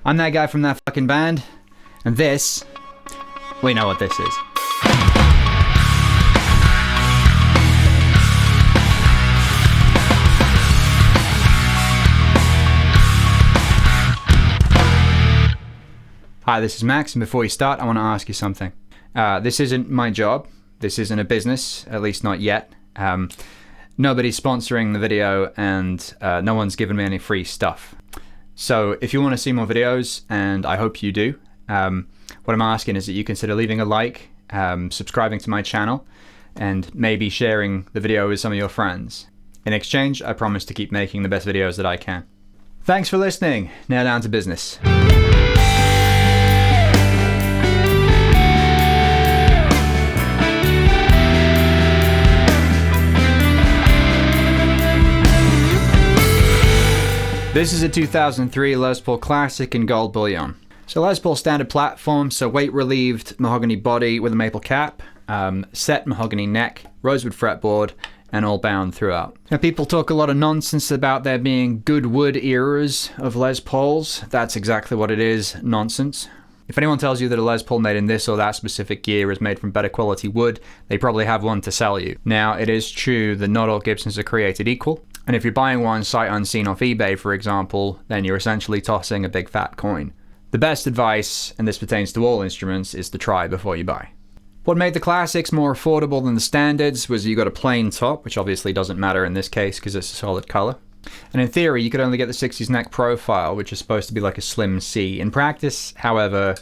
I'm that guy from that fucking band, and this, we know what this is. Hi, this is Max, and before we start, I want to ask you something. This isn't my job. This isn't a business, at least not yet. Nobody's sponsoring the video, and no one's given me any free stuff. So if you want to see more videos, and I hope you do, what I'm asking is that you consider leaving a like, subscribing to my channel, and maybe sharing the video with some of your friends. In exchange, I promise to keep making the best videos that I can. Thanks for listening. Now down to business. This is a 2003 Les Paul Classic in gold bullion. So Les Paul standard platform, so weight relieved mahogany body with a maple cap, set mahogany neck, rosewood fretboard, and all bound throughout. Now people talk a lot of nonsense about there being good wood eras of Les Pauls. That's exactly what it is, nonsense. If anyone tells you that a Les Paul made in this or that specific year is made from better quality wood, they probably have one to sell you. Now it is true that not all Gibsons are created equal. And if you're buying one sight unseen off eBay, for example, then you're essentially tossing a big fat coin. The best advice, and this pertains to all instruments, is to try before you buy. What made the classics more affordable than the standards was you got a plain top, which obviously doesn't matter in this case because it's a solid color. And in theory, you could only get the 60s neck profile, which is supposed to be like a slim C. In practice, however,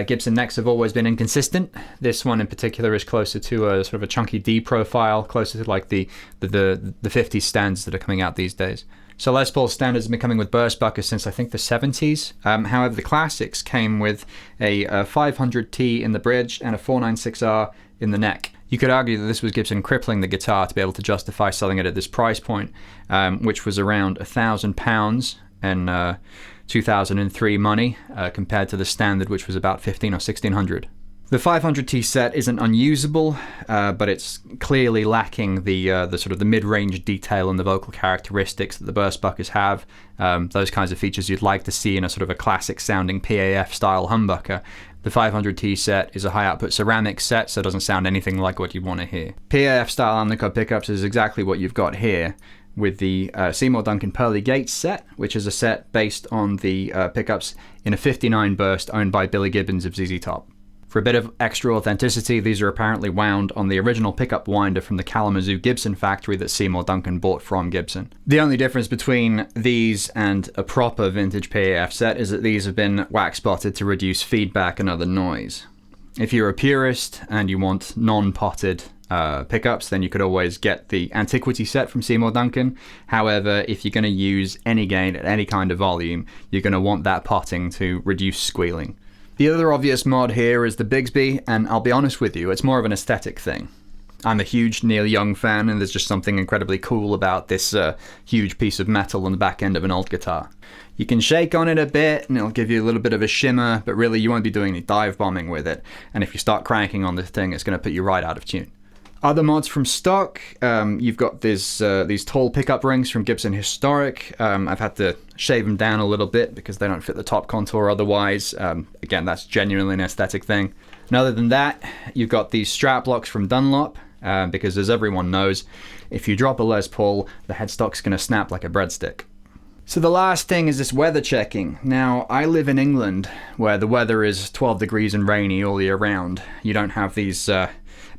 Gibson necks have always been inconsistent. This one in particular is closer to a sort of a chunky D profile, closer to like the 50s standards that are coming out these days. So Les Paul standards have been coming with burst buckers since I think the 70s. However, the classics came with a 500T in the bridge and a 496R in the neck. You could argue that this was Gibson crippling the guitar to be able to justify selling it at this price point, which was around £1,000 in 2003 money, compared to the standard, which was about $1,500 or $1,600. The 500T set isn't unusable, but it's clearly lacking the sort of the mid-range detail and the vocal characteristics that the burst buckers have. Those kinds of features you'd like to see in a sort of a classic-sounding PAF-style humbucker. The 500T set is a high-output ceramic set, so it doesn't sound anything like what you want to hear. PAF-style undercut pickups is exactly what you've got here, with the Seymour Duncan Pearly Gates set, which is a set based on the pickups in a 59 burst owned by Billy Gibbons of ZZ Top. For a bit of extra authenticity, these are apparently wound on the original pickup winder from the Kalamazoo Gibson factory that Seymour Duncan bought from Gibson. The only difference between these and a proper vintage PAF set is that these have been wax spotted to reduce feedback and other noise. If you're a purist and you want non-potted pickups, then you could always get the Antiquity set from Seymour Duncan. However, if you're going to use any gain at any kind of volume, you're going to want that potting to reduce squealing. The other obvious mod here is the Bigsby, and I'll be honest with you, it's more of an aesthetic thing. I'm a huge Neil Young fan, and there's just something incredibly cool about this huge piece of metal on the back end of an old guitar. You can shake on it a bit, and it'll give you a little bit of a shimmer, but really you won't be doing any dive bombing with it. And if you start cranking on this thing, it's going to put you right out of tune. Other mods from stock, you've got these tall pickup rings from Gibson Historic. I've had to shave them down a little bit because they don't fit the top contour otherwise. Again, that's genuinely an aesthetic thing. And other than that, you've got these strap locks from Dunlop, because as everyone knows, if you drop a Les Paul, the headstock's going to snap like a breadstick. So the last thing is this weather checking. Now, I live in England, where the weather is 12 degrees and rainy all year round. You don't have these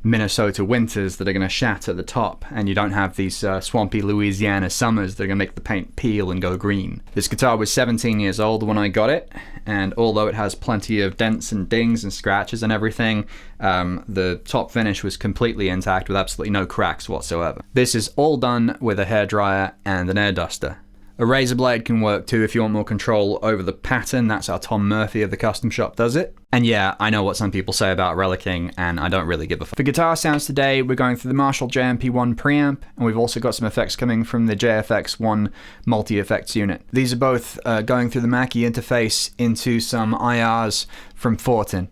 Minnesota winters that are going to shatter the top, and you don't have these swampy Louisiana summers that are going to make the paint peel and go green. This guitar was 17 years old when I got it, and although it has plenty of dents and dings and scratches and everything, the top finish was completely intact with absolutely no cracks whatsoever. This is all done with a hairdryer and an air duster. A razor blade can work too if you want more control over the pattern. That's how Tom Murphy of the Custom Shop does it. And yeah, I know what some people say about relicking, and I don't really give a fuck. For guitar sounds today, we're going through the Marshall JMP1 preamp, and we've also got some effects coming from the JFX1 multi-effects unit. These are both going through the Mackie interface into some IRs from Fortin.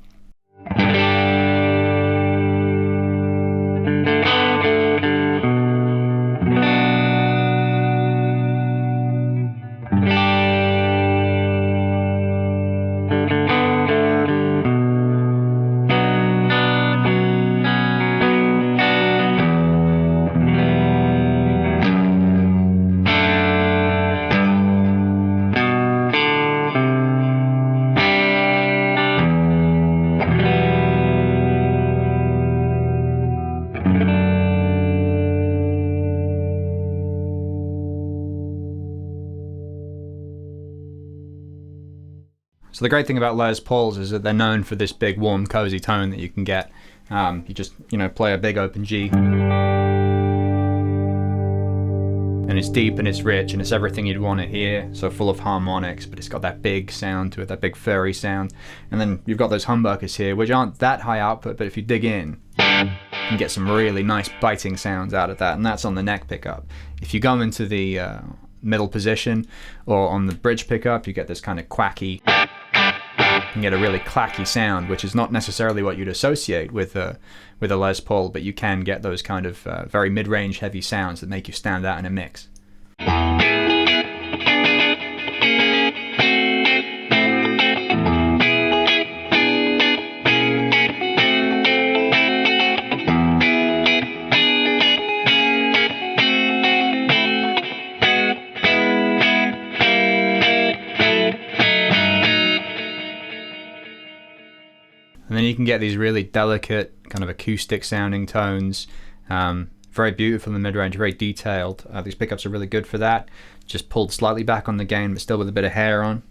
So the great thing about Les Pauls is that they're known for this big, warm, cozy tone that you can get. You just, play a big open G. And it's deep and it's rich and it's everything you'd want to hear. So full of harmonics, but it's got that big sound to it, that big furry sound. And then you've got those humbuckers here, which aren't that high output, but if you dig in, you can get some really nice biting sounds out of that. And that's on the neck pickup. If you go into the middle position or on the bridge pickup, you get this kind of quacky, you can get a really clacky sound, which is not necessarily what you'd associate with a Les Paul, but you can get those kind of very mid-range heavy sounds that make you stand out in a mix. And then you can get these really delicate, kind of acoustic sounding tones. Very beautiful in the mid-range, very detailed. These pickups are really good for that. Just pulled slightly back on the gain, but still with a bit of hair on.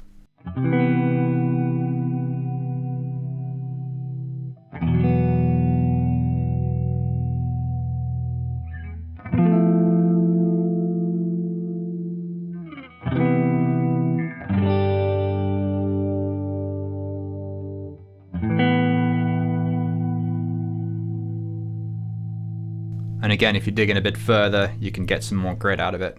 And again, if you dig in a bit further, you can get some more grit out of it.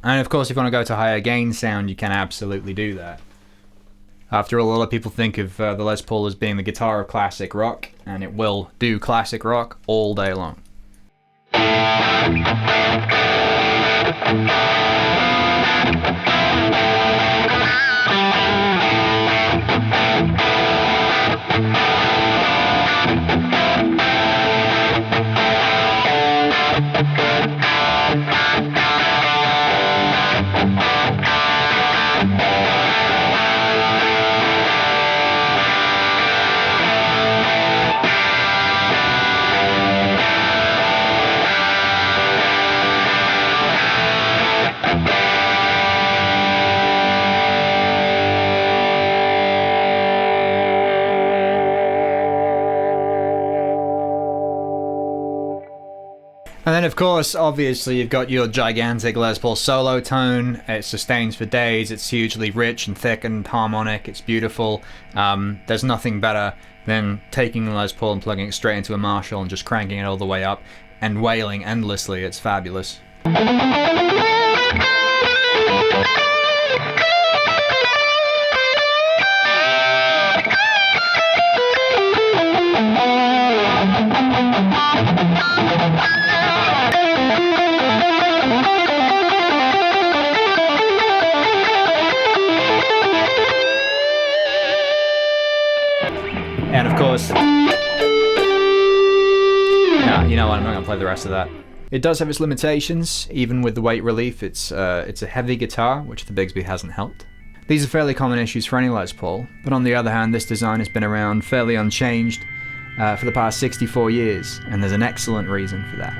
And of course, if you want to go to higher gain sound, you can absolutely do that. After all, a lot of people think of the Les Paul as being the guitar of classic rock, and it will do classic rock all day long. And then, of course, obviously, you've got your gigantic Les Paul solo tone. It sustains for days. It's hugely rich and thick and harmonic. It's beautiful. There's nothing better than taking the Les Paul and plugging it straight into a Marshall and just cranking it all the way up and wailing endlessly. It's fabulous. And of course, you know what, I'm not going to play the rest of that. It does have its limitations, even with the weight relief. It's a heavy guitar, which the Bigsby hasn't helped. These are fairly common issues for any Les Paul, but on the other hand, this design has been around fairly unchanged for the past 64 years, and there's an excellent reason for that.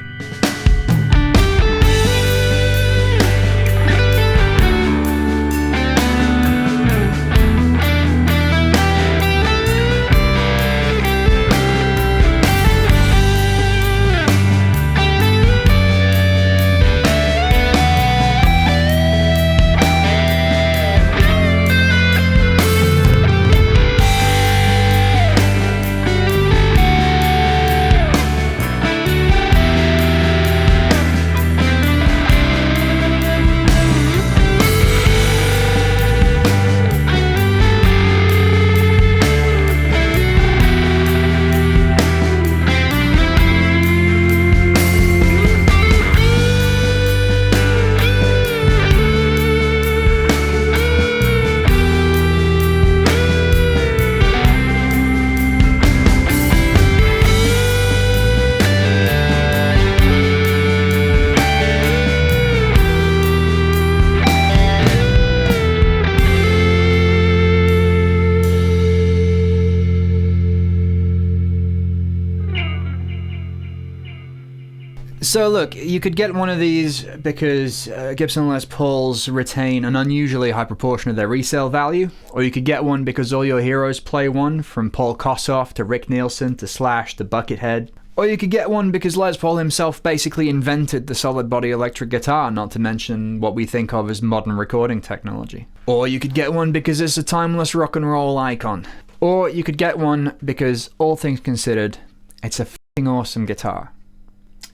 So look, you could get one of these because Gibson Les Pauls retain an unusually high proportion of their resale value, or you could get one because all your heroes play one, from Paul Kossoff to Rick Nielsen to Slash to Buckethead. Or you could get one because Les Paul himself basically invented the solid body electric guitar, not to mention what we think of as modern recording technology. Or you could get one because it's a timeless rock and roll icon. Or you could get one because, all things considered, it's a f***ing awesome guitar.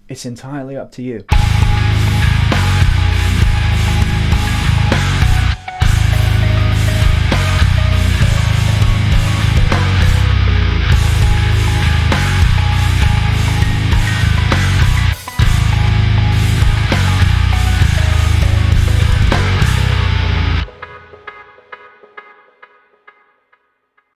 It's entirely up to you.